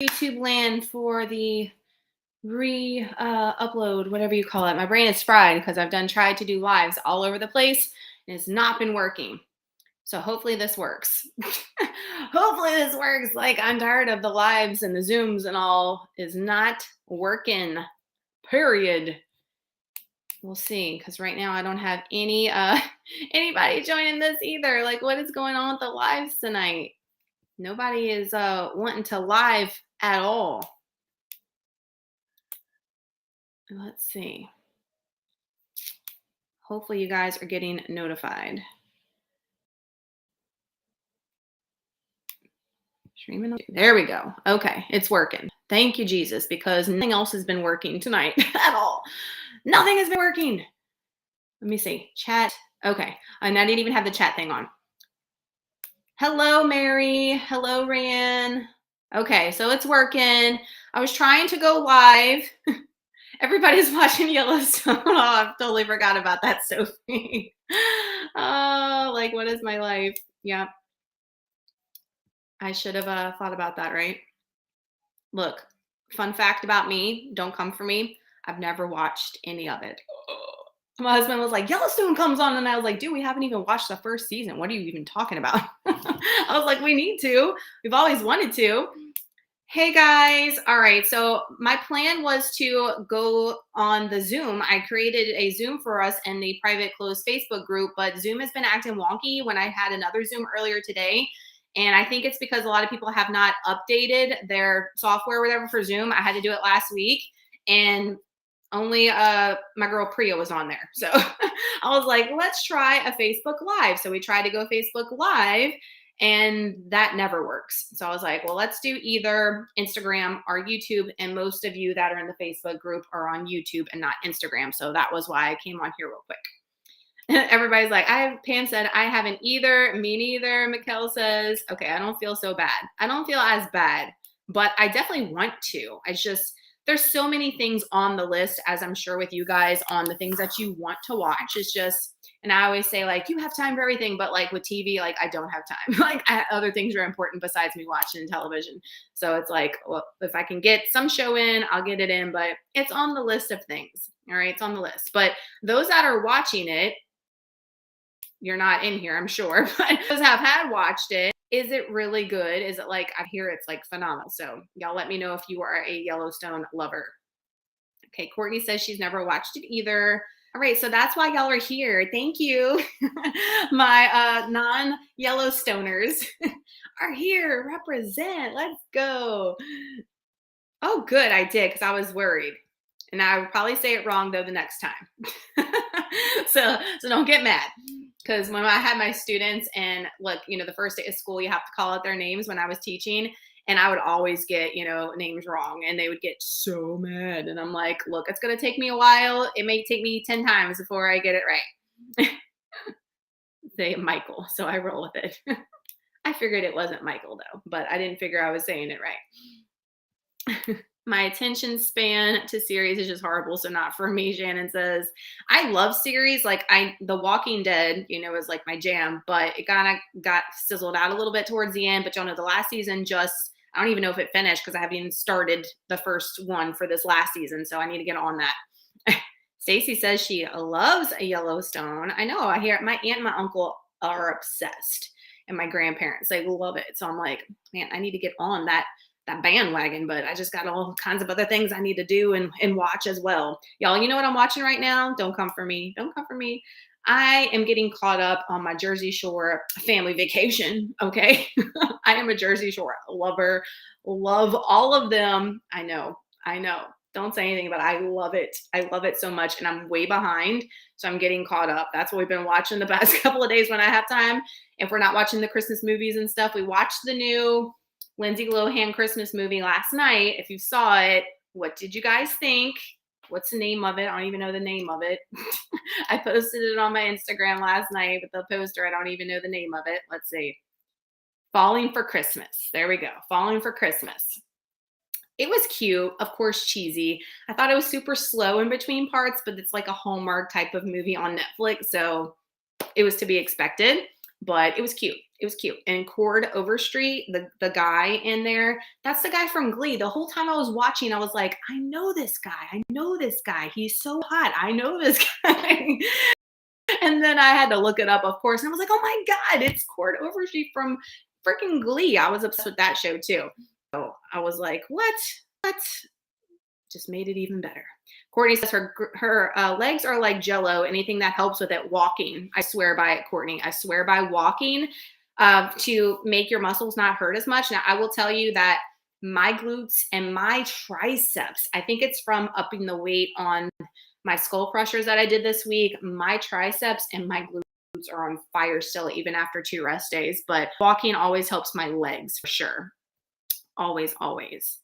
YouTube land for the upload, whatever you call it. My brain is fried because I've tried to do lives all over the place and it's not been working. So hopefully this works. Hopefully this works. Like, I'm tired of the lives and the Zooms and all is not working, period. We'll see, because right now I don't have any anybody joining this either. Like, what is going on with the lives tonight? Nobody is wanting to live at all. Let's see. Hopefully you guys are getting notified. There we go. Okay, it's working. Thank you, Jesus, because nothing else has been working tonight at all. Nothing has been working. Let me see. Chat. Okay, and I didn't even have the chat thing on. Hello, Mary. Hello, Ryan. Okay, so it's working. I was trying to go live. Everybody's watching Yellowstone. Oh, I totally forgot about that, Sophie. Oh, like, what is my life? Yeah. I should have thought about that, right? Look, fun fact about me, don't come for me. I've never watched any of it. My husband was like, Yellowstone comes on. And I was like, dude, we haven't even watched the first season. What are you even talking about? I was like, we need to. We've always wanted to. Hey guys. All right. So my plan was to go on the Zoom. I created a Zoom for us in the private closed Facebook group, but Zoom has been acting wonky when I had another Zoom earlier today. And I think it's because a lot of people have not updated their software or whatever for Zoom. I had to do it last week and only my girl Priya was on there. So I was like, let's try a Facebook Live. So we tried to go Facebook Live and that never works. So I was like, well, let's do either Instagram or YouTube. And most of you that are in the Facebook group are on YouTube and not Instagram. So that was why I came on here real quick. Everybody's like, Pam said, I haven't either. Me neither. Mikkel says, okay, I don't feel so bad. I don't feel as bad, but I definitely want to. There's so many things on the list, as I'm sure with you guys, on the things that you want to watch. It's just, and I always say, like, you have time for everything, but like with TV, like, I don't have time. Like, other things are important besides me watching television. So it's like, well, if I can get some show in, I'll get it in, but it's on the list of things. All right, it's on the list. But those that are watching it, you're not in here, I'm sure, but those have watched it. Is it really good? Is it like, I hear it's like phenomenal. So y'all let me know if you are a Yellowstone lover. Okay, Courtney says she's never watched it either. All right, so that's why y'all are here. Thank you. My non-Yellowstoners are here. Represent. Let's go. Oh, good, I did, because I was worried. And I would probably say it wrong, though, the next time. So don't get mad. Because when I had my students and look, the first day of school, you have to call out their names when I was teaching. And I would always get, names wrong. And they would get so mad. And I'm like, look, it's going to take me a while. It may take me 10 times before I get it right. Say Michael. So I roll with it. I figured it wasn't Michael, though. But I didn't figure I was saying it right. My attention span to series is just horrible, so not for me, Shannon says. I love series. Like, The Walking Dead, is like my jam, but it kind of got sizzled out a little bit towards the end. But y'all know the last season I don't even know if it finished because I haven't even started the first one for this last season, so I need to get on that. Stacy says she loves a Yellowstone. I know. I hear my aunt and my uncle are obsessed, and my grandparents, they love it. So I'm like, man, I need to get on that bandwagon, but I just got all kinds of other things I need to do and watch as well. Y'all, you know what I'm watching right now? Don't come for me. Don't come for me. I am getting caught up on my Jersey Shore family vacation. Okay. I am a Jersey Shore lover. Love all of them. I know. Don't say anything, but I love it. I love it so much. And I'm way behind. So I'm getting caught up. That's what we've been watching the past couple of days when I have time. If we're not watching the Christmas movies and stuff, we watched the new Lindsay Lohan Christmas movie last night. If you saw it, what did you guys think? What's the name of it? I don't even know the name of it. I posted it on my Instagram last night, but the poster, I don't even know the name of it. Let's see. Falling for Christmas. There we go. Falling for Christmas. It was cute, of course, cheesy. I thought it was super slow in between parts, but it's like a Hallmark type of movie on Netflix, so it was to be expected. but it was cute. It was cute. And Cord Overstreet, the guy in there, that's the guy from Glee. The whole time I was watching, I was like, I know this guy. I know this guy. He's so hot. I know this guy. And then I had to look it up, of course. And I was like, oh my God, it's Cord Overstreet from freaking Glee. I was obsessed with that show too. So I was like, what? Just made it even better. Courtney says her legs are like Jello. Anything that helps with it, walking. I swear by it, Courtney. I swear by walking to make your muscles not hurt as much. Now, I will tell you that my glutes and my triceps, I think it's from upping the weight on my skull crushers that I did this week. My triceps and my glutes are on fire still, even after 2 rest days. But walking always helps my legs for sure. Always, always.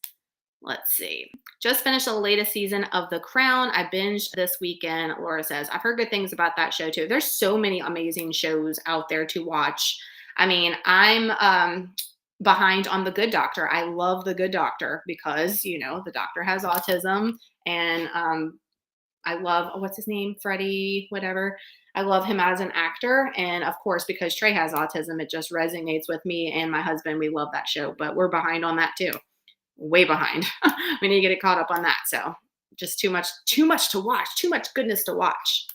Let's see. Just finished the latest season of The Crown. I binged this weekend, Laura says. I've heard good things about that show too. There's so many amazing shows out there to watch. I mean, I'm behind on The Good Doctor. I love The Good Doctor because, you know, the doctor has autism, and I love, what's his name? Freddie, whatever. I love him as an actor. And of course, because Trey has autism, it just resonates with me and my husband. We love that show, but we're behind on that too. Way behind. We need to get it caught up on that. So just too much to watch, too much goodness to watch.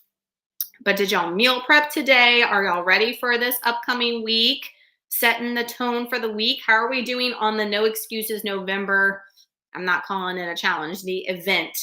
But did y'all meal prep today? Are y'all ready for this upcoming week? Setting the tone for the week. How are we doing on the No Excuses November? I'm not calling it a challenge, the event.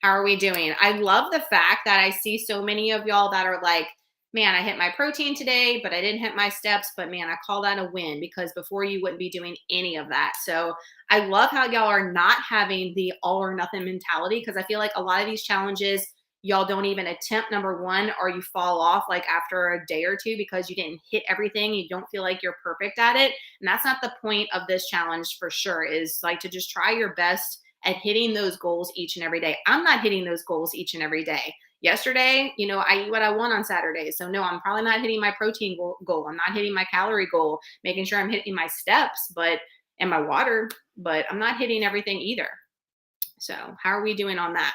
How are we doing? I love the fact that I see so many of y'all that are like, man, I hit my protein today, but I didn't hit my steps. But man, I call that a win, because before you wouldn't be doing any of that. So I love how y'all are not having the all or nothing mentality, because I feel like a lot of these challenges, y'all don't even attempt number one, or you fall off like after a day or two because you didn't hit everything. You don't feel like you're perfect at it. And that's not the point of this challenge for sure, is like to just try your best at hitting those goals each and every day. I'm not hitting those goals each and every day. Yesterday, you know, I eat what I want on Saturday. So no, I'm probably not hitting my protein goal. I'm not hitting my calorie goal, making sure I'm hitting my steps, and my water, but I'm not hitting everything either. So how are we doing on that?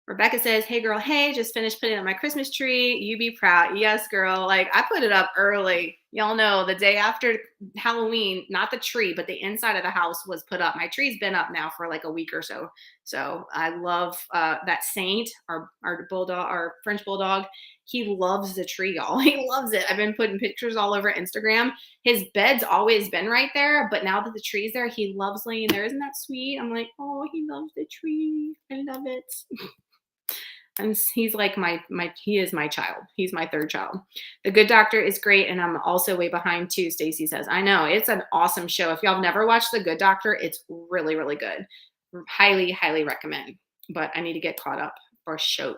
Rebecca says, hey girl, hey, just finished putting up my Christmas tree. You be proud. Yes, girl. Like, I put it up early. Y'all know the day after Halloween, not the tree, but the inside of the house was put up. My tree's been up now for like a week or so. So I love that Saint, our bulldog, our French bulldog. He loves the tree, y'all. He loves it. I've been putting pictures all over Instagram. His bed's always been right there, but now that the tree's there, he loves laying there. Isn't that sweet? I'm like, oh, he loves the tree. I love it. And he's like he is my child. He's my third child. The Good Doctor is great, and I'm also way behind too, Stacy says. I know, it's an awesome show. If y'all have never watched The Good Doctor, it's really, really good. Highly, highly recommend. But I need to get caught up for sure.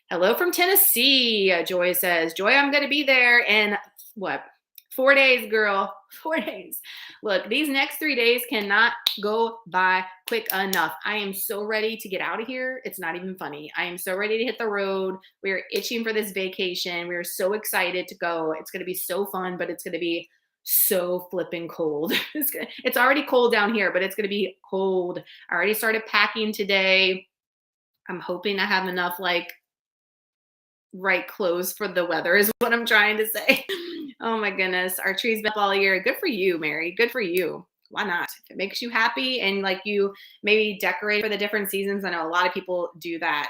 Hello from Tennessee, Joy says. Joy, I'm going to be there in what? 4 days, girl. 4 days. Look, these next 3 days cannot go by quick enough. I am so ready to get out of here. It's not even funny. I am so ready to hit the road. We're itching for this vacation. We're so excited to go. It's going to be so fun, but it's going to be so flipping cold. It's already cold down here, but it's going to be cold. I already started packing today. I'm hoping I have enough right clothes for the weather is what I'm trying to say. Oh my goodness. Our tree's been up all year. Good for you, Mary. Good for you. Why not? If it makes you happy and like you maybe decorate for the different seasons. I know a lot of people do that.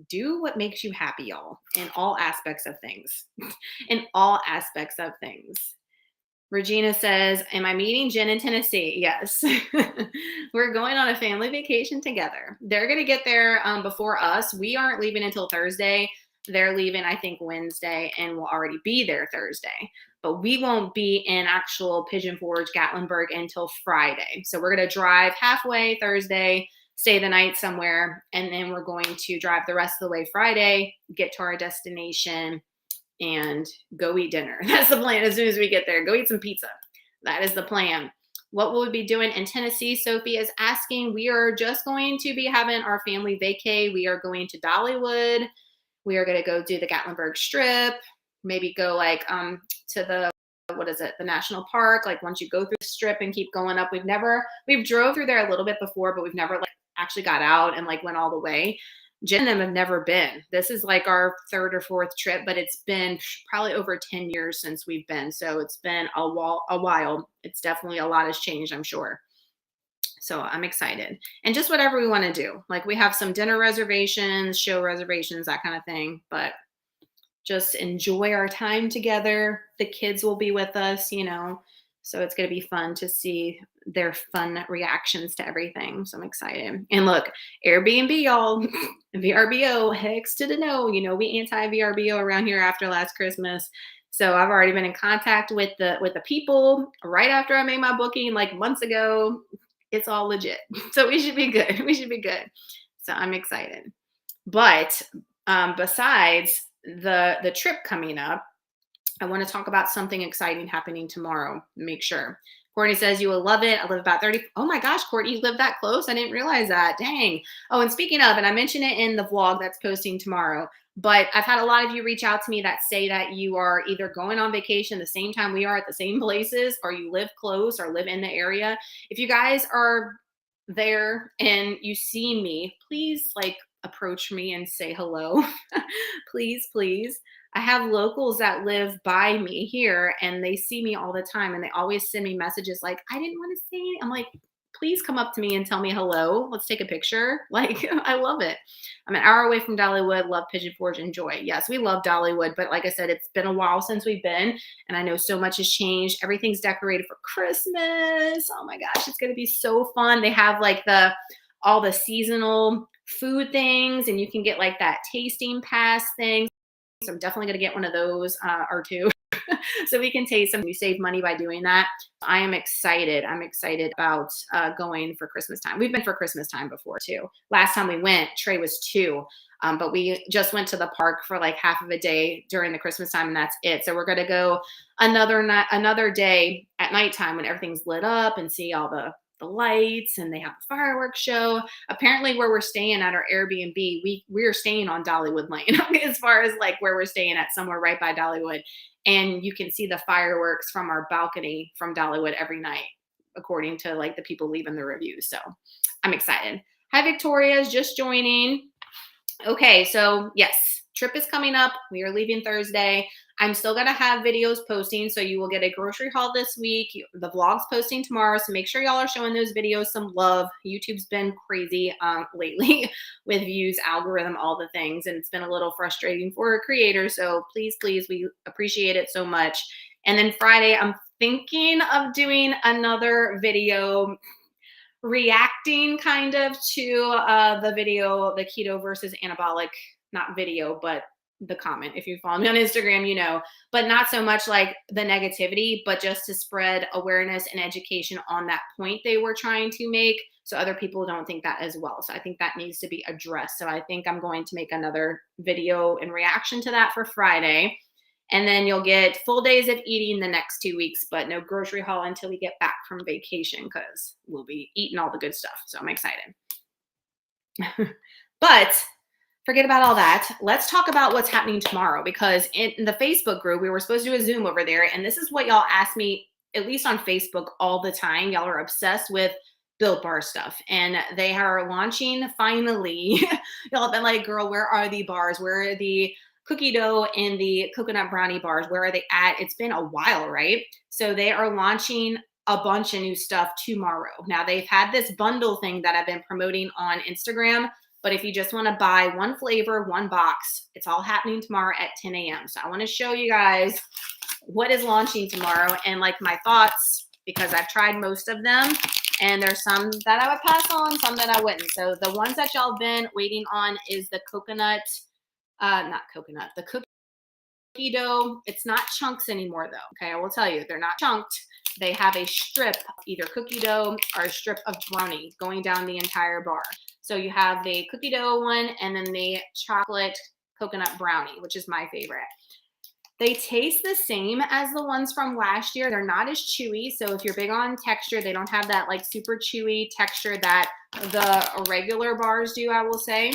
Do what makes you happy, y'all, in all aspects of things. In all aspects of things. Regina says, am I meeting Jen in Tennessee? Yes. We're going on a family vacation together. They're going to get there before us. We aren't leaving until Thursday. They're leaving, I think, Wednesday, and we'll already be there Thursday. But we won't be in actual Pigeon Forge, Gatlinburg until Friday. So we're going to drive halfway Thursday, stay the night somewhere, and then we're going to drive the rest of the way Friday, get to our destination, and go eat dinner. That's the plan. As soon as we get there, go eat some pizza. That is the plan. What will we be doing in Tennessee? Sophie is asking. We are just going to be having our family vacay. We are going to Dollywood. We are going to go do the Gatlinburg Strip, maybe go to the, the national park. Like once you go through the strip and keep going up, we've drove through there a little bit before, but we've never actually got out and went all the way. Jen and them have never been. This is like our third or fourth trip, but it's been probably over 10 years since we've been. So it's been a while. It's definitely a lot has changed, I'm sure. So I'm excited. And just whatever we want to do. Like we have some dinner reservations, show reservations, that kind of thing. But just enjoy our time together. The kids will be with us, you know. So it's going to be fun to see their fun reactions to everything. So I'm excited. And look, Airbnb, y'all, VRBO, hex to the no. You know, we anti-VRBO around here after last Christmas. So I've already been in contact with the people right after I made my booking like months ago. It's all legit. So we should be good. We should be good. So I'm excited. But besides the trip coming up, I want to talk about something exciting happening tomorrow. Make sure. Courtney says you will love it. I live about 30. Oh my gosh, Courtney, you live that close? I didn't realize that. Dang. Oh, and speaking of, and I mentioned it in the vlog that's posting tomorrow, but I've had a lot of you reach out to me that say that you are either going on vacation the same time we are at the same places, or you live close or live in the area. If you guys are there and you see me, please like approach me and say hello. Please, please. I have locals that live by me here and they see me all the time and they always send me messages like, I didn't want to say anything. I'm like, please come up to me and tell me hello. Let's take a picture. Like, I love it. I'm an hour away from Dollywood. Love Pigeon Forge. Enjoy. Yes, we love Dollywood. But like I said, it's been a while since we've been. And I know so much has changed. Everything's decorated for Christmas. Oh my gosh, it's going to be so fun. They have like all the seasonal food things and you can get like that tasting pass thing. So I'm definitely going to get one of those or two so we can taste them. You save money by doing that. I am excited. I'm excited about going for Christmas time. We've been for Christmas time before too. Last time we went, Trey was 2. But we just went to the park for like half of a day during the Christmas time and that's it. So we're going to go another day at nighttime when everything's lit up and see all the lights and they have a fireworks show. Apparently where we're staying at our Airbnb, we're staying on Dollywood Lane as far as like where we're staying at, somewhere right by Dollywood. And you can see the fireworks from our balcony from Dollywood every night, according to like the people leaving the reviews. So I'm excited. Hi, Victoria's just joining. Okay, so yes, trip is coming up. We are leaving Thursday. I'm still going to have videos posting, so you will get a grocery haul this week. The vlog's posting tomorrow, so make sure y'all are showing those videos some love. YouTube's been crazy lately with views, algorithm, all the things, and it's been a little frustrating for a creator, so please, please, we appreciate it so much. And then Friday, I'm thinking of doing another video reacting kind of to the video, the keto versus anabolic, not video, but the comment. If you follow me on Instagram, you know, but not so much like the negativity, but just to spread awareness and education on that point they were trying to make so other people don't think that as well. So I think that needs to be addressed. So I think I'm going to make another video in reaction to that for Friday. And then you'll get full days of eating the next 2 weeks, but no grocery haul until we get back from vacation because we'll be eating all the good stuff. So I'm excited. But forget about all that. Let's talk about what's happening tomorrow because in the Facebook group, we were supposed to do a Zoom over there. And this is what y'all ask me, at least on Facebook all the time. Y'all are obsessed with Built Bar stuff. And they are launching finally. Y'all have been like, girl, where are the bars? Where are the cookie dough and the coconut brownie bars? Where are they at? It's been a while, right? So they are launching a bunch of new stuff tomorrow. Now they've had this bundle thing that I've been promoting on Instagram, but if you just want to buy one flavor, one box, it's all happening tomorrow at 10 a.m. So I want to show you guys what is launching tomorrow and like my thoughts because I've tried most of them and there's some that I would pass on, some that I wouldn't. So the ones that y'all been waiting on is the coconut, the cookie dough. It's not chunks anymore though. Okay, I will tell you, they're not chunked. They have a strip, either cookie dough or a strip of brownie going down the entire bar. So you have the cookie dough one and then the chocolate coconut brownie, which is my favorite. They taste the same as the ones from last year. They're not as chewy. So if you're big on texture, they don't have that like super chewy texture that the regular bars do, I will say.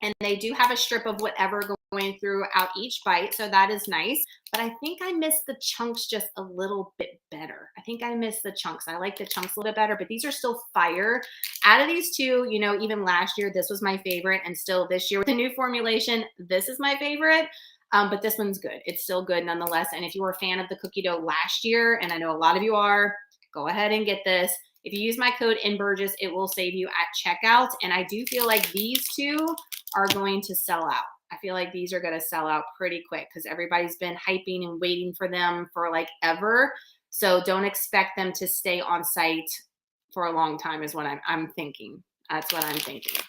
And they do have a strip of whatever going throughout each bite. So that is nice. But I think I miss the chunks just a little bit better. I think I miss the chunks. I like the chunks a little bit better, but these are still fire. Out of these two, you know, even last year, this was my favorite, and still this year with the new formulation, this is my favorite. But this one's good. It's still good nonetheless. And if you were a fan of the cookie dough last year, and I know a lot of you are, go ahead and get this. If you use my code NBURGGESS, it will save you at checkout. And I do feel like these two are going to sell out. I feel like these are going to sell out pretty quick because everybody's been hyping and waiting for them for like ever. So don't expect them to stay on site for a long time is what I'm thinking. That's what I'm thinking.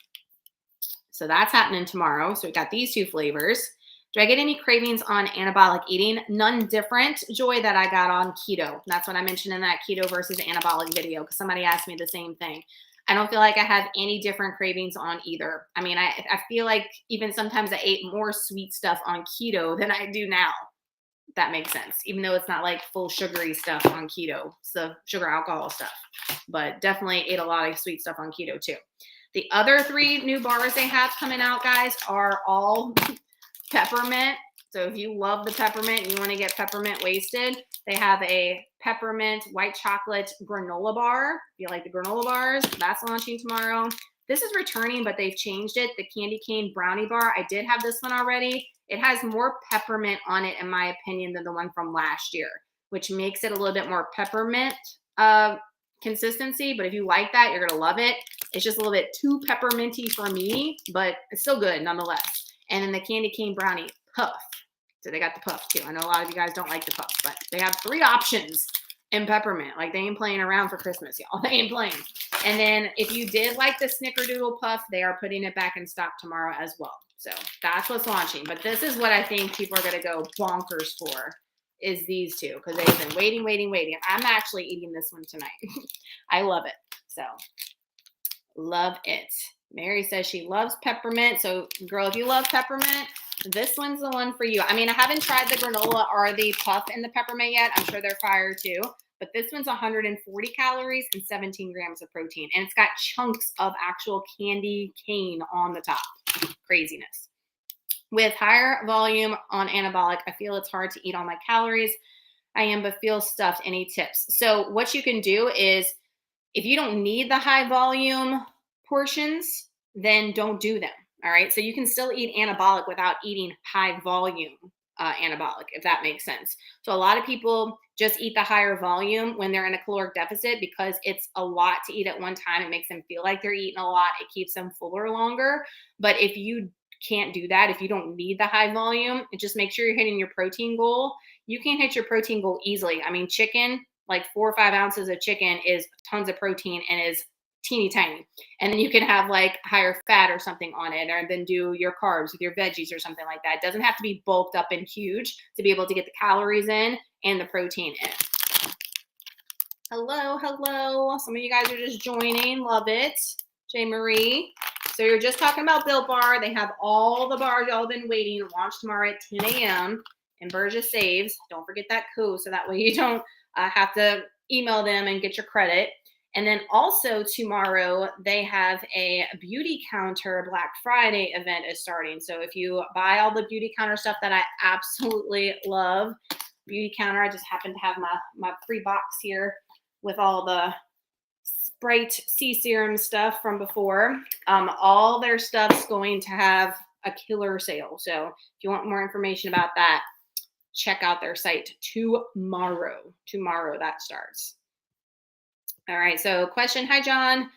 So that's happening tomorrow. So we got these two flavors. Do I get any cravings on anabolic eating? None different, Joy, that I got on keto. That's what I mentioned in that keto versus anabolic video because somebody asked me the same thing. I don't feel like I have any different cravings on either. I mean, I feel like even sometimes I ate more sweet stuff on keto than I do now. If that makes sense. Even though it's not like full sugary stuff on keto. It's the sugar alcohol stuff. But definitely ate a lot of sweet stuff on keto too. The other 3 new bars they have coming out, guys, are all peppermint. So if you love the peppermint and you want to get peppermint wasted, they have a peppermint white chocolate granola bar. If you like the granola bars, that's launching tomorrow. This is returning, but they've changed it. The candy cane brownie bar. I did have this one already. It has more peppermint on it, in my opinion, than the one from last year, which makes it a little bit more peppermint consistency. But if you like that, you're going to love it. It's just a little bit too pepperminty for me, but it's still good nonetheless. And then the candy cane brownie puff. So they got the puff too. I know a lot of you guys don't like the puffs, but they have 3 options in peppermint. Like they ain't playing around for Christmas, y'all. They ain't playing. And then if you did like the snickerdoodle puff, they are putting it back in stock tomorrow as well. So that's what's launching. But this is what I think people are going to go bonkers for is these two because they've been waiting. I'm actually eating this one tonight. I love it. So love it. Mary says she loves peppermint. So girl, if you love peppermint, this one's the one for you. I mean, I haven't tried the granola or the puff and the peppermint yet. I'm sure they're fire too. But this one's 140 calories and 17 grams of protein. And it's got chunks of actual candy cane on the top. Craziness. With higher volume on anabolic, I feel it's hard to eat all my calories. I am, but feel stuffed. Any tips? So what you can do is if you don't need the high volume portions, then don't do them. All right. So you can still eat anabolic without eating high volume anabolic, if that makes sense. So a lot of people just eat the higher volume when they're in a caloric deficit because it's a lot to eat at one time. It makes them feel like they're eating a lot. It keeps them fuller longer. But if you can't do that, if you don't need the high volume, just make sure you're hitting your protein goal. You can hit your protein goal easily. I mean, chicken, like 4 or 5 ounces of chicken is tons of protein and is teeny tiny. And then you can have like higher fat or something on it, or then do your carbs with your veggies or something like that. It doesn't have to be bulked up and huge to be able to get the calories in and the protein in. Hello. Some of you guys are just joining. Love it. J. Marie. So you're just talking about Built Bar. They have all the bars y'all been waiting. Launch tomorrow at 10 a.m. and Burgess saves. Don't forget that code so that way you don't have to email them and get your credit. And then also tomorrow, they have a Beautycounter Black Friday event is starting. So if you buy all the Beautycounter stuff that I absolutely love, Beautycounter, I just happen to have my free box here with all the Sprite C serum stuff from before. All their stuff's going to have a killer sale. So if you want more information about that, check out their site tomorrow. Tomorrow that starts. All right, so question. Hi, John.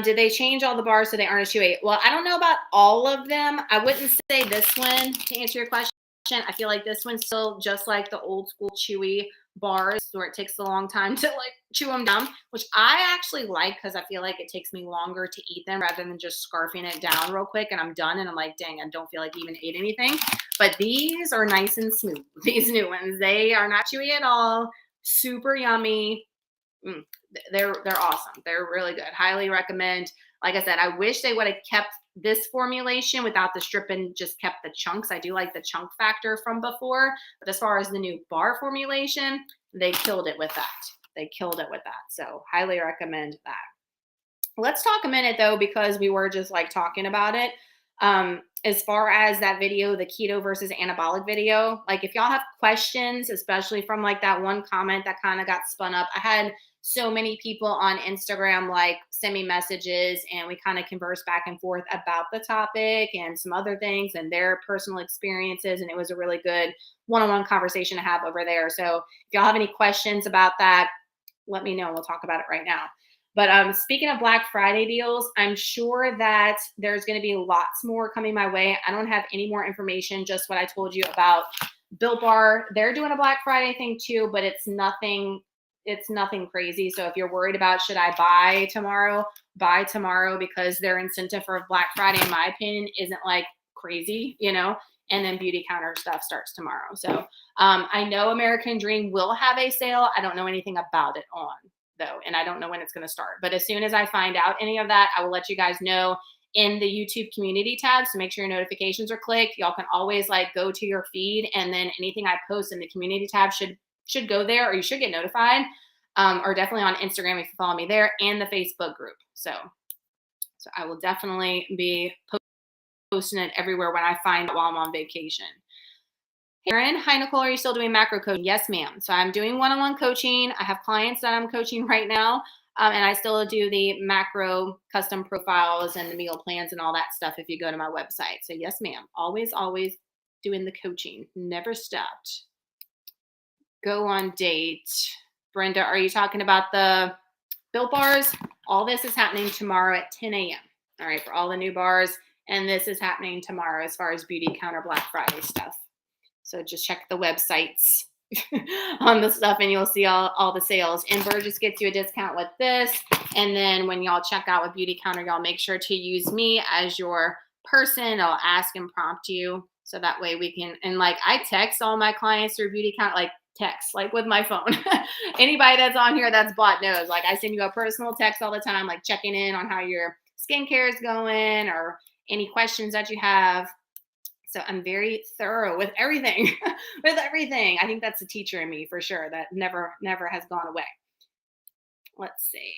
Did they change all the bars so they aren't a chewy? Well, I don't know about all of them. I wouldn't say this one to answer your question. I feel like this one's still just like the old school chewy bars where it takes a long time to like chew them down, which I actually like because I feel like it takes me longer to eat them rather than just scarfing it down real quick and I'm done and I'm like, dang, I don't feel like I even ate anything. But these are nice and smooth. These new ones, they are not chewy at all. Super yummy. They're awesome. They're really good. Highly recommend. Like I said, I wish they would have kept this formulation without the strip and just kept the chunks. I do like the chunk factor from before, but as far as the new bar formulation, they killed it with that. So highly recommend that. Let's talk a minute though, because we were just like talking about it. As far as that video, the keto versus anabolic video, like if y'all have questions, especially from like that one comment that kind of got spun up, I had so many people on Instagram like send me messages and we kind of converse back and forth about the topic and some other things and their personal experiences. And it was a really good one-on-one conversation to have over there. So if y'all have any questions about that, let me know. We'll talk about it right now. But speaking of Black Friday deals, I'm sure that there's going to be lots more coming my way. I don't have any more information, just what I told you about Built Bar. They're doing a Black Friday thing too, but it's nothing crazy. So if you're worried about should I buy tomorrow because their incentive for Black Friday, in my opinion, isn't like crazy, you know. And then Beautycounter stuff starts tomorrow. So I know American Dream will have a sale. I don't know anything about it on though, and I don't know when it's going to start. But as soon as I find out any of that, I will let you guys know in the YouTube community tab. So make sure your notifications are clicked. Y'all can always like go to your feed, and then anything I post in the community tab should go there, or you should get notified. Or definitely on Instagram if you follow me there, and the Facebook group. So I will definitely be posting it everywhere when I find it while I'm on vacation. Aaron, hi Nicole, are you still doing macro coaching? Yes, ma'am. So I'm doing one-on-one coaching. I have clients that I'm coaching right now, and I still do the macro custom profiles and the meal plans and all that stuff if you go to my website. So yes, ma'am. Always doing the coaching. Never stopped. Go on date. Brenda, are you talking about the Built Bars? All this is happening tomorrow at 10 a.m. All right, for all the new bars. And this is happening tomorrow as far as Beautycounter Black Friday stuff. So just check the websites on the stuff and you'll see all the sales. And NBURGGESS gets you a discount with this. And then when y'all check out with Beautycounter, y'all make sure to use me as your person. I'll ask and prompt you. So that way we can, and like I text all my clients through Beautycounter, like text, like with my phone. Anybody that's on here that's bought knows, like I send you a personal text all the time, like checking in on how your skincare is going or any questions that you have. So I'm very thorough with everything, I think that's a teacher in me for sure. That never has gone away. Let's see.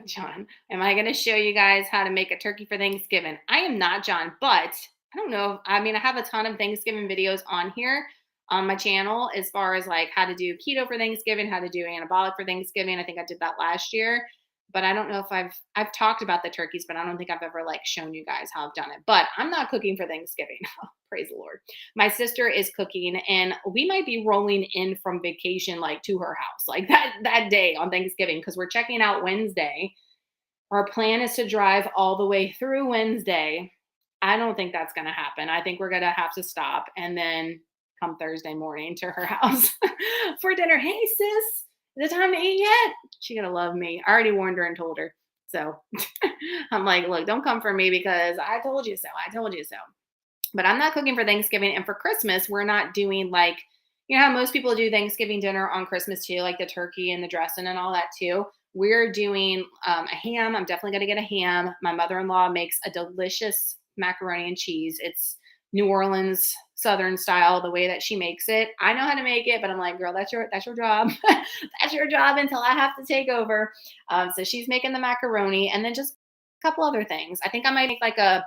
John, am I going to show you guys how to make a turkey for Thanksgiving? I am not, John, but I don't know. I mean, I have a ton of Thanksgiving videos on here on my channel as far as like how to do keto for Thanksgiving, how to do anabolic for Thanksgiving. I think I did that last year, but I don't know if I've talked about the turkeys, but I don't think I've ever like shown you guys how I've done it. But I'm not cooking for Thanksgiving. Praise the Lord. My sister is cooking, and we might be rolling in from vacation like to her house like that day on Thanksgiving, because we're checking out Wednesday. Our plan is to drive all the way through Wednesday. I don't think that's going to happen. I think we're going to have to stop and then come Thursday morning to her house for dinner. Hey, sis, is it time to eat yet? She's going to love me. I already warned her and told her. So I'm like, look, don't come for me because I told you so. But I'm not cooking for Thanksgiving. And for Christmas, we're not doing like, you know how most people do Thanksgiving dinner on Christmas too, like the turkey and the dressing and all that too. We're doing a ham. I'm definitely going to get a ham. My mother-in-law makes a delicious macaroni and cheese. It's New Orleans Southern style, the way that she makes it. I know how to make it, but I'm like, girl, that's your job. That's your job until I have to take over. So she's making the macaroni and then just a couple other things. I think I might make like a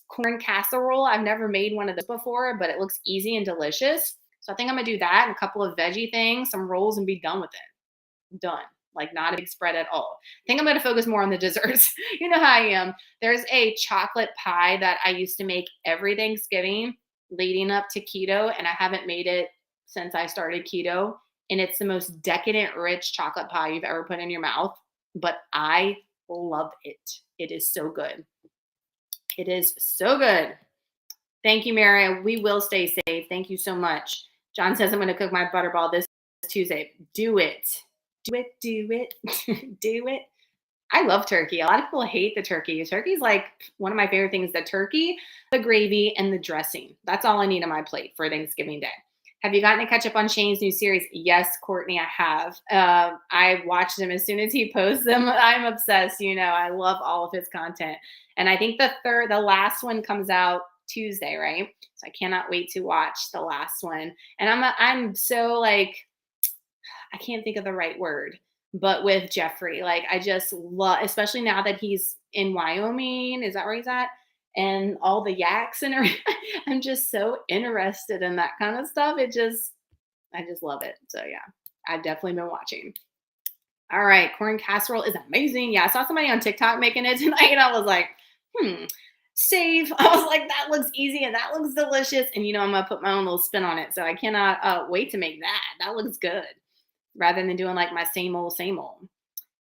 corn casserole. I've never made one of those before, but it looks easy and delicious. So I think I'm gonna do that and a couple of veggie things, some rolls, and be done with it. Done. Like not a big spread at all. I think I'm going to focus more on the desserts. You know how I am. There's a chocolate pie that I used to make every Thanksgiving leading up to keto, and I haven't made it since I started keto. And it's the most decadent, rich chocolate pie you've ever put in your mouth. But I love it. It is so good. It is so good. Thank you, Mary. We will stay safe. Thank you so much. John says I'm going to cook my butterball this Tuesday. Do it. Do it. I love turkey. A lot of people hate the turkey. Turkey's like one of my favorite things, the turkey, the gravy, and the dressing. That's all I need on my plate for Thanksgiving Day. Have you gotten to catch up on Shane's new series? Yes, Courtney, I have. I watched them as soon as he posts them. I'm obsessed. You know, I love all of his content. And I think the last one comes out Tuesday, right? So I cannot wait to watch the last one. And I'm so like, I can't think of the right word, but with Jeffrey, like I just love, especially now that he's in Wyoming, is that where he's at? And all the yaks and everything. I'm just so interested in that kind of stuff. I just love it. So yeah, I've definitely been watching. All right, corn casserole is amazing. Yeah, I saw somebody on TikTok making it tonight, and I was like, save. I was like, that looks easy and that looks delicious. And I'm gonna put my own little spin on it. So I cannot wait to make that. That looks good. Rather than doing like my same old, same old.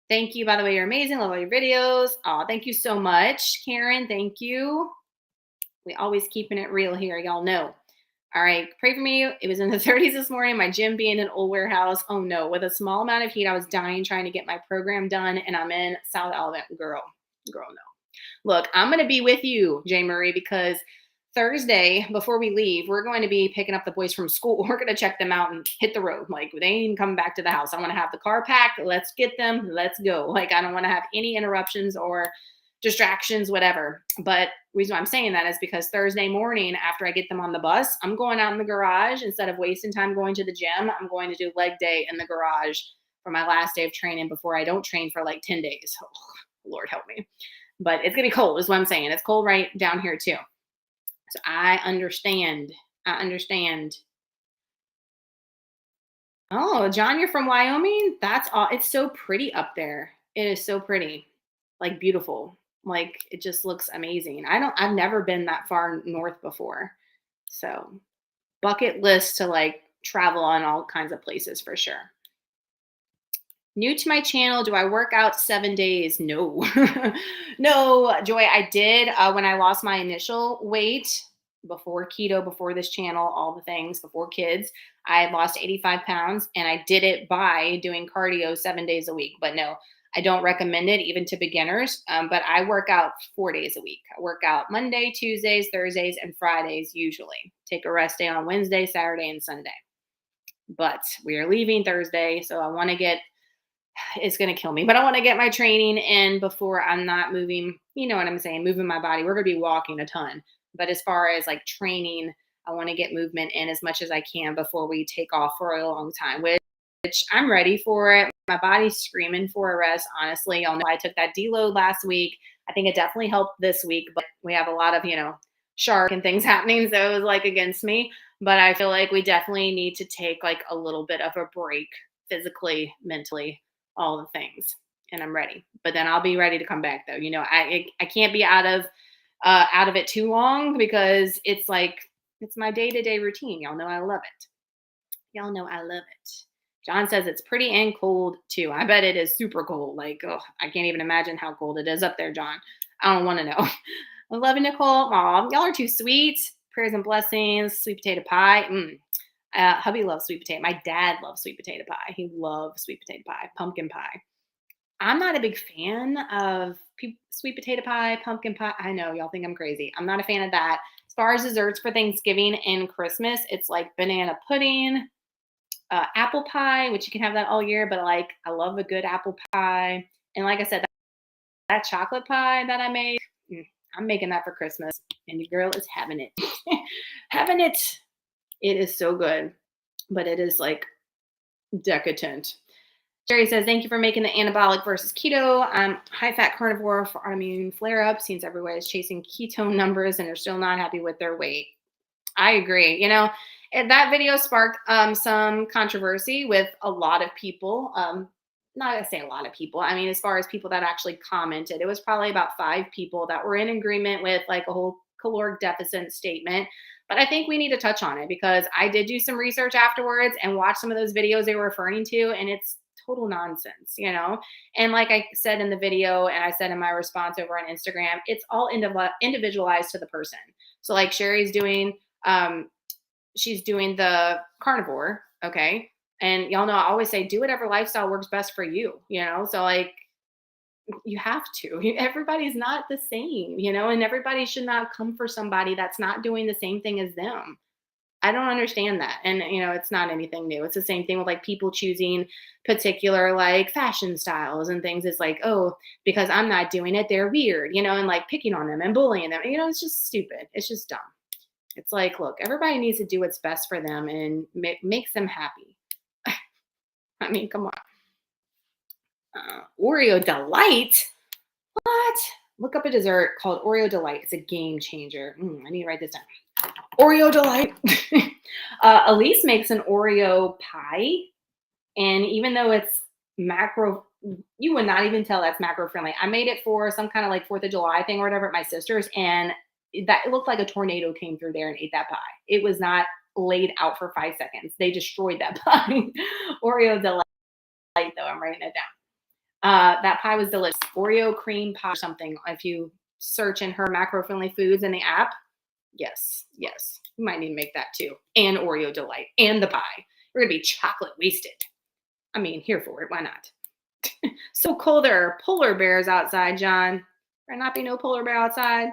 Thank you. By the way, you're amazing. Love all your videos. Oh, thank you so much, Karen. Thank you. We always keeping it real here. Y'all know. All right, pray for me. It was in the 30s this morning. My gym being an old warehouse. Oh no, with a small amount of heat, I was dying trying to get my program done, and I'm in South Alabama. Girl, no. Look, I'm going to be with you, J. Marie, because Thursday, before we leave, we're going to be picking up the boys from school. We're going to check them out and hit the road. Like, they ain't even coming back to the house. I want to have the car packed. Let's get them. Let's go. Like, I don't want to have any interruptions or distractions, whatever. But the reason why I'm saying that is because Thursday morning, after I get them on the bus, I'm going out in the garage. Instead of wasting time going to the gym, I'm going to do leg day in the garage for my last day of training before I don't train for like 10 days. Oh, Lord help me. But it's going to be cold is what I'm saying. It's cold right down here too. So I understand. Oh, John, you're from Wyoming? That's all. It's so pretty up there. It is so pretty. Like beautiful. Like it just looks amazing. I've never been that far north before. So bucket list to like travel on all kinds of places for sure. New to my channel, do I work out 7 days? No. No, Joy, I did when I lost my initial weight before keto, before this channel, all the things, before kids. I had lost 85 pounds and I did it by doing cardio 7 days a week. But no, I don't recommend it even to beginners. But I work out 4 days a week. I work out Monday, Tuesdays, Thursdays, and Fridays usually. Take a rest day on Wednesday, Saturday, and Sunday. But we are leaving Thursday, so I want to get it's going to kill me, but I want to get my training in before I'm not moving, you know what I'm saying, moving my body. We're going to be walking a ton. But as far as like training, I want to get movement in as much as I can before we take off for a long time, which I'm ready for it. My body's screaming for a rest. Honestly, y'all know I took that deload last week. I think it definitely helped this week, but we have a lot of, shark and things happening. So it was like against me, but I feel like we definitely need to take like a little bit of a break physically, mentally, all the things, and I'm ready. But then I'll be ready to come back though. I can't be out of it too long because it's like it's my day-to-day routine. Y'all know I love it. Y'all know I love it. John says it's pretty and cold too. I bet it is super cold. Like, oh, I can't even imagine how cold it is up there, John. I don't want to know. I love you, Nicole. Mom, y'all are too sweet. Prayers and blessings. Sweet potato pie. Hubby loves sweet potato. My dad loves sweet potato pie. He loves sweet potato pie, pumpkin pie. I'm not a big fan of sweet potato pie, pumpkin pie. I know y'all think I'm crazy. I'm not a fan of that. As far as desserts for Thanksgiving and Christmas, it's like banana pudding, apple pie, which you can have that all year, but like I love a good apple pie. And like I said, that chocolate pie that I made, I'm making that for Christmas. And your girl is having it. Having it. It is so good, but it is like decadent. Jerry says, thank you for making the anabolic versus keto. High fat carnivore for autoimmune flare up. Seems everywhere is chasing ketone numbers and they're still not happy with their weight. I agree. That video sparked some controversy with a lot of people. Not gonna say a lot of people. I mean, as far as people that actually commented, it was probably about 5 people that were in agreement with like a whole caloric deficit statement. But I think we need to touch on it because I did do some research afterwards and watch some of those videos they were referring to, and it's total nonsense, And like I said in the video, and I said in my response over on Instagram, it's all individualized to the person. So like Sherry's doing, she's doing the carnivore, okay? And y'all know I always say, do whatever lifestyle works best for you, So like, you have to. Everybody's not the same, and everybody should not come for somebody that's not doing the same thing as them. I don't understand that. And, it's not anything new. It's the same thing with like people choosing particular like fashion styles and things. It's like, oh, because I'm not doing it, they're weird, and like picking on them and bullying them. It's just stupid. It's just dumb. It's like, look, everybody needs to do what's best for them and makes them happy. I mean, come on. Oreo Delight? What? Look up a dessert called Oreo Delight. It's a game changer. I need to write this down. Oreo Delight. Elise makes an Oreo pie. And even though it's macro you would not even tell that's macro friendly. I made it for some kind of like 4th of July thing or whatever at my sister's, and that it looked like a tornado came through there and ate that pie. It was not laid out for 5 seconds. They destroyed that pie. Oreo delight though. I'm writing it down. That pie was delicious. Oreo cream pie or something. If you search in her macro friendly foods in the app, yes, yes, you might need to make that too. And Oreo delight and the pie. We're gonna be chocolate wasted. I mean, here for it. Why not? So cold there are polar bears outside, John. There not be no polar bear outside.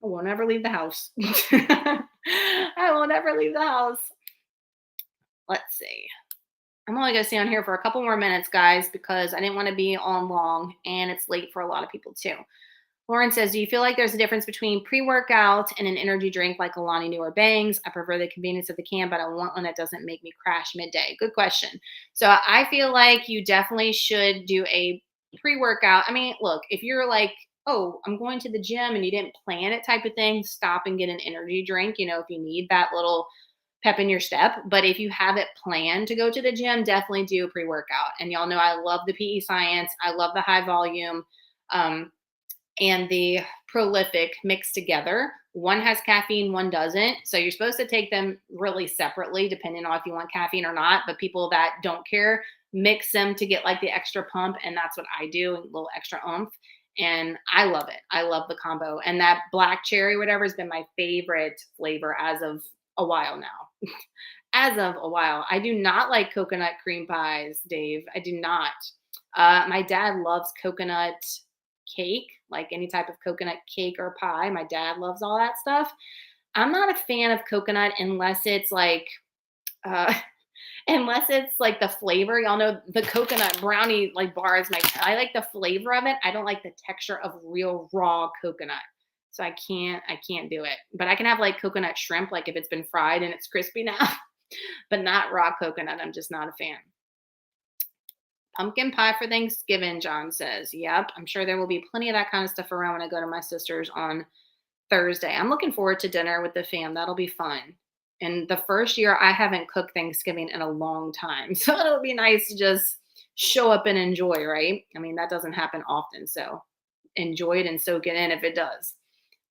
I won't ever leave the house. I won't ever leave the house. Let's see. I'm only going to stay on here for a couple more minutes, guys, because I didn't want to be on long, and it's late for a lot of people too. Lauren says, do you feel like there's a difference between pre-workout and an energy drink like Alani Nu or Bangs? I prefer the convenience of the can, but I want one that doesn't make me crash midday. Good question. So I feel like you definitely should do a pre-workout. I mean, look, if you're like, oh, I'm going to the gym and you didn't plan it type of thing, stop and get an energy drink, you know, if you need that little pep in your step. But if you have it planned to go to the gym, definitely do a pre-workout. And y'all know I love the PEScience. I love the high volume. And the prolific mixed together. One has caffeine, one doesn't. So you're supposed to take them really separately, depending on if you want caffeine or not. But people that don't care, mix them to get like the extra pump. And that's what I do, a little extra oomph. And I love it. I love the combo. And that black cherry, whatever, has been my favorite flavor as of a while now. As of a while. I do not like coconut cream pies, Dave. I do not. My dad loves coconut cake, like any type of coconut cake or pie. My dad loves all that stuff. I'm not a fan of coconut unless it's like the flavor. Y'all know the coconut brownie like bars. I like the flavor of it. I don't like the texture of real raw coconut. So I can't do it. But I can have like coconut shrimp, like if it's been fried and it's crispy now, but not raw coconut. I'm just not a fan. Pumpkin pie for Thanksgiving, John says. Yep, I'm sure there will be plenty of that kind of stuff around when I go to my sister's on Thursday. I'm looking forward to dinner with the fam. That'll be fun. And the first year, I haven't cooked Thanksgiving in a long time. So it'll be nice to just show up and enjoy, right? I mean, that doesn't happen often. So enjoy it and soak it in if it does.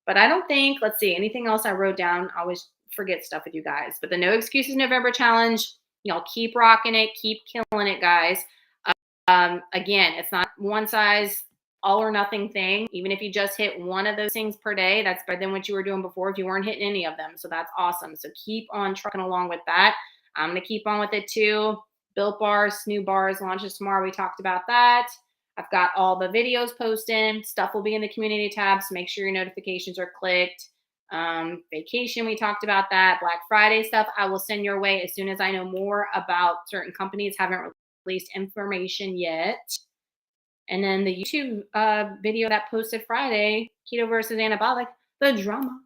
But I don't think, let's see, anything else I wrote down. I always forget stuff with you guys. But the No Excuses November Challenge, y'all keep rocking it. Keep killing it, guys. Again, it's not one size all or nothing thing. Even if you just hit one of those things per day, that's better than what you were doing before if you weren't hitting any of them. So that's awesome. So keep on trucking along with that. I'm going to keep on with it too. Built bars, new bars launches tomorrow. We talked about that. I've got all the videos posted. Stuff will be in the community tab. So make sure your notifications are clicked. Vacation, we talked about that. Black Friday stuff, I will send your way as soon as I know more about certain companies. Haven't released information yet. And then the YouTube video that posted Friday, keto versus anabolic, the drama.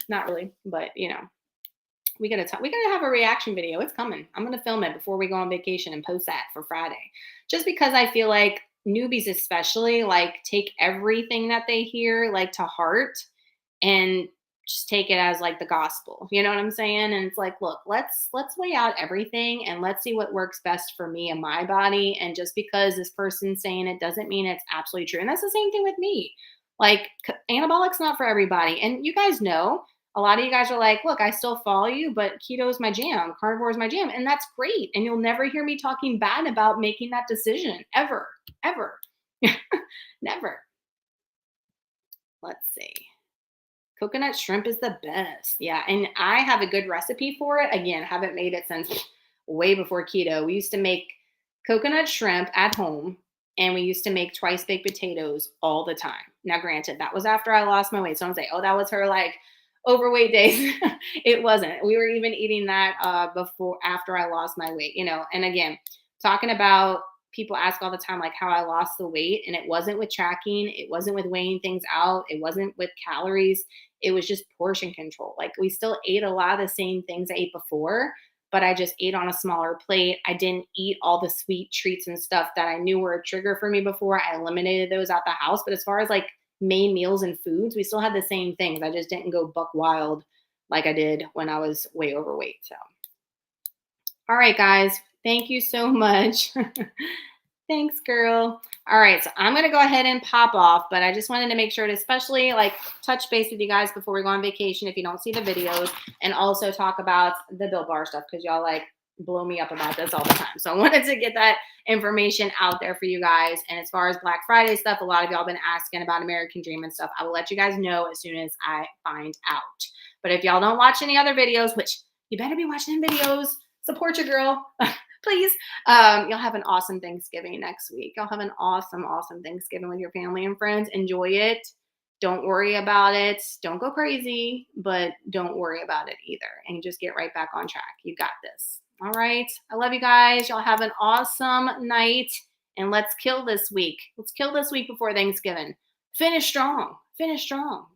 Not really, but you know, we gotta have a reaction video. It's coming. I'm gonna film it before we go on vacation and post that for Friday. Just because I feel like newbies especially like take everything that they hear like to heart and just take it as like the gospel. You know what I'm saying? And it's like, look, let's weigh out everything and let's see what works best for me and my body. And just because this person's saying it doesn't mean it's absolutely true. And that's the same thing with me. Like anabolic's not for everybody. And you guys know, a lot of you guys are like, look, I still follow you, but keto is my jam. Carnivore is my jam. And that's great. And you'll never hear me talking bad about making that decision ever, ever, never. Let's see. Coconut shrimp is the best. Yeah. And I have a good recipe for it. Again, haven't made it since way before keto. We used to make coconut shrimp at home and we used to make twice baked potatoes all the time. Now, granted, that was after I lost my weight. So I'm saying, oh, that was her like overweight days. It wasn't. We were even eating that after I lost my weight, you know. And again, talking about, people ask all the time, like how I lost the weight, and it wasn't with tracking. It wasn't with weighing things out. It wasn't with calories. It was just portion control. Like we still ate a lot of the same things I ate before, but I just ate on a smaller plate. I didn't eat all the sweet treats and stuff that I knew were a trigger for me before. I eliminated those out the house. But as far as like main meals and foods, we still had the same things. I just didn't go buck wild like I did when I was way overweight. So, all right, guys, thank you so much. Thanks, girl. All right, so I'm gonna go ahead and pop off, but I just wanted to make sure to especially like touch base with you guys before we go on vacation if you don't see the videos, and also talk about the Built Bar stuff because y'all like blow me up about this all the time. So I wanted to get that information out there for you guys. And as far as Black Friday stuff, a lot of y'all been asking about American Dream and stuff. I will let you guys know as soon as I find out. But if y'all don't watch any other videos, which you better be watching them videos, support your girl. Please. You'll have an awesome Thanksgiving next week. You'll have an awesome, awesome Thanksgiving with your family and friends. Enjoy it. Don't worry about it. Don't go crazy, but don't worry about it either. And just get right back on track. You got this. All right. I love you guys. Y'all have an awesome night. And let's kill this week. Let's kill this week before Thanksgiving. Finish strong. Finish strong.